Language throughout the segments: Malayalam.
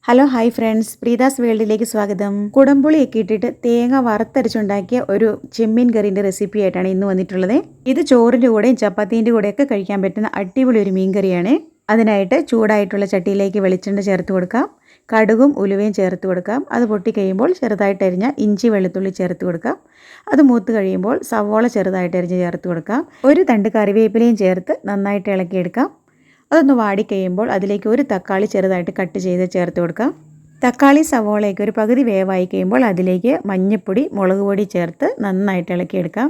ഹലോ ഹായ് ഫ്രണ്ട്സ്, പ്രീതാസ് വേൾഡിലേക്ക് സ്വാഗതം. കുടംപുളിയൊക്കെ ഇട്ടിട്ട് തേങ്ങ വറുത്തരച്ചുണ്ടാക്കിയ ഒരു ചെമ്മീൻ കറിൻ്റെ റെസിപ്പി ആയിട്ടാണ് ഇന്ന് വന്നിട്ടുള്ളത്. ഇത് ചോറിൻ്റെ കൂടെയും ചപ്പാത്തീൻ്റെ കൂടെയൊക്കെ കഴിക്കാൻ പറ്റുന്ന അടിപൊളി ഒരു മീൻ കറിയാണ്. അതിനായിട്ട് ചൂടായിട്ടുള്ള ചട്ടിയിലേക്ക് വെളിച്ചെണ്ണ ചേർത്ത് കൊടുക്കാം. കടുകും ഉലുവയും ചേർത്ത് കൊടുക്കാം. അത് പൊട്ടിക്കഴിയുമ്പോൾ ചെറുതായിട്ട് അരിഞ്ഞ ഇഞ്ചി വെളുത്തുള്ളി ചേർത്ത് കൊടുക്കാം. അത് മൂത്ത് കഴിയുമ്പോൾ സവോള ചെറുതായിട്ട് അരിഞ്ഞ് ചേർത്ത് കൊടുക്കാം. ഒരു തണ്ട് കറിവേപ്പിലയും ചേർത്ത് നന്നായിട്ട് ഇളക്കിയെടുക്കാം. അതൊന്ന് വാടിക്കഴിയുമ്പോൾ അതിലേക്ക് ഒരു തക്കാളി ചെറുതായിട്ട് കട്ട് ചെയ്ത് ചേർത്ത് കൊടുക്കാം. തക്കാളി സവോളയൊക്കെ ഒരു പകുതി വേവായി കഴിയുമ്പോൾ അതിലേക്ക് മഞ്ഞൾപ്പൊടി, മുളക് പൊടി ചേർത്ത് നന്നായിട്ട് ഇളക്കിയെടുക്കാം.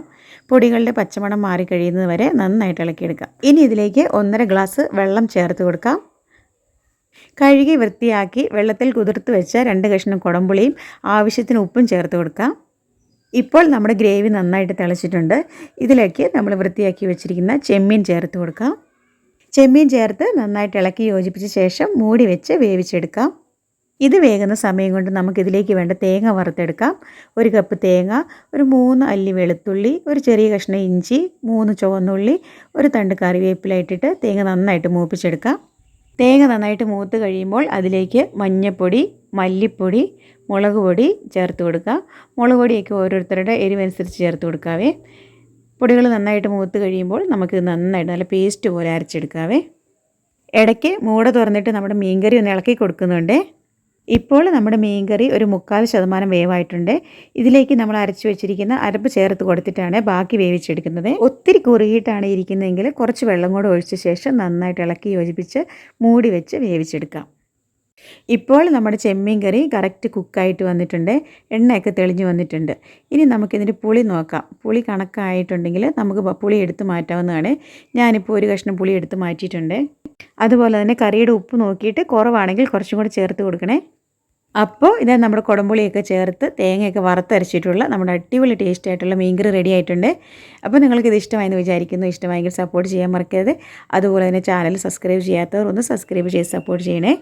പൊടികളുടെ പച്ചമണം മാറിക്കഴിയുന്നത് വരെ നന്നായിട്ട് ഇളക്കിയെടുക്കാം. ഇനി ഇതിലേക്ക് 1.5 ഗ്ലാസ് വെള്ളം ചേർത്ത് കൊടുക്കാം. കഴുകി വൃത്തിയാക്കി വെള്ളത്തിൽ കുതിർത്ത് വെച്ച 2 കഷ്ണം കുടംപുളിയും ആവശ്യത്തിന് ഉപ്പും ചേർത്ത് കൊടുക്കാം. ഇപ്പോൾ നമ്മുടെ ഗ്രേവി നന്നായിട്ട് തിളച്ചിട്ടുണ്ട്. ഇതിലേക്ക് നമ്മൾ വൃത്തിയാക്കി വെച്ചിരിക്കുന്ന ചെമ്മീൻ ചേർത്ത് കൊടുക്കാം. ചെമ്മീൻ ചേർത്ത് നന്നായിട്ട് ഇളക്കി യോജിപ്പിച്ച ശേഷം മൂടി വെച്ച് വേവിച്ചെടുക്കാം. ഇത് വേകുന്ന സമയം കൊണ്ട് നമുക്കിതിലേക്ക് വേണ്ട തേങ്ങ വറുത്തെടുക്കാം. 1 കപ്പ് തേങ്ങ, ഒരു 3 അല്ലി വെളുത്തുള്ളി, ഒരു ചെറിയ കഷ്ണം ഇഞ്ചി, 3 ചുവന്നുള്ളി, ഒരു തണ്ട് കറിവേപ്പില ഇട്ടിട്ട് തേങ്ങ നന്നായിട്ട് മൂപ്പിച്ചെടുക്കാം. തേങ്ങ നന്നായിട്ട് മൂത്ത് കഴിയുമ്പോൾ അതിലേക്ക് മഞ്ഞൾപ്പൊടി, മല്ലിപ്പൊടി, മുളക് പൊടി ചേർത്ത് കൊടുക്കുക. മുളക് പൊടിയൊക്കെ ഓരോരുത്തരുടെ എരിവനുസരിച്ച് ചേർത്ത് കൊടുക്കാവേ. പൊടികൾ നന്നായിട്ട് മൂത്ത് കഴിയുമ്പോൾ നമുക്ക് നന്നായിട്ട് നല്ല പേസ്റ്റ് പോലെ അരച്ചെടുക്കാവേ. ഇടയ്ക്ക് മൂട തുറന്നിട്ട് നമ്മുടെ മീൻകറി ഒന്ന് ഇളക്കി കൊടുക്കുന്നുണ്ട്. ഇപ്പോൾ നമ്മുടെ മീൻകറി ഒരു 3/4% വേവായിട്ടുണ്ട്. ഇതിലേക്ക് നമ്മൾ അരച്ച് വെച്ചിരിക്കുന്ന അരപ്പ് ചേർത്ത് കൊടുത്തിട്ടാണ് ബാക്കി വേവിച്ചെടുക്കുന്നത്. ഒത്തിരി കുറുകിയിട്ടാണ് ഇരിക്കുന്നതെങ്കിൽ കുറച്ച് വെള്ളം കൂടെ ഒഴിച്ച ശേഷം നന്നായിട്ട് ഇളക്കി യോജിപ്പിച്ച് മൂടി വെച്ച് വേവിച്ചെടുക്കാം. ഇപ്പോൾ നമ്മുടെ ചെമ്മീൻ കറി കറക്റ്റ് കുക്കായിട്ട് വന്നിട്ടുണ്ട്. എണ്ണയൊക്കെ തെളിഞ്ഞ് വന്നിട്ടുണ്ട്. ഇനി നമുക്കിതിൻ്റെ പുളി നോക്കാം. പുളി കണക്കായിട്ടുണ്ടെങ്കിൽ നമുക്ക് പുളി എടുത്ത് മാറ്റാവുന്നതാണ്. ഞാനിപ്പോൾ 1 കഷ്ണം പുളി എടുത്ത് മാറ്റിയിട്ടുണ്ട്. അതുപോലെ തന്നെ കറിയുടെ ഉപ്പ് നോക്കിയിട്ട് കുറവാണെങ്കിൽ കുറച്ചും കൂടി ചേർത്ത് കൊടുക്കണേ. അപ്പോൾ ഇതാ നമ്മുടെ കുടംപുളിയൊക്കെ ചേർത്ത് തേങ്ങയൊക്കെ വറുത്തരച്ചിട്ടുള്ള നമ്മുടെ അടിപൊളി ടേസ്റ്റ് ആയിട്ടുള്ള മീൻകറി റെഡി ആയിട്ടുണ്ട്. അപ്പോൾ നിങ്ങൾക്കിത് ഇഷ്ടമായെന്ന് വിചാരിക്കുന്നു. ഇഷ്ടമായെങ്കിൽ സപ്പോർട്ട് ചെയ്യാൻ മറക്കരുത്. അതുപോലെ തന്നെ ചാനൽ സബ്സ്ക്രൈബ് ചെയ്യാത്തവർ ഒന്ന് സബ്സ്ക്രൈബ് ചെയ്ത് സപ്പോർട്ട് ചെയ്യണേ.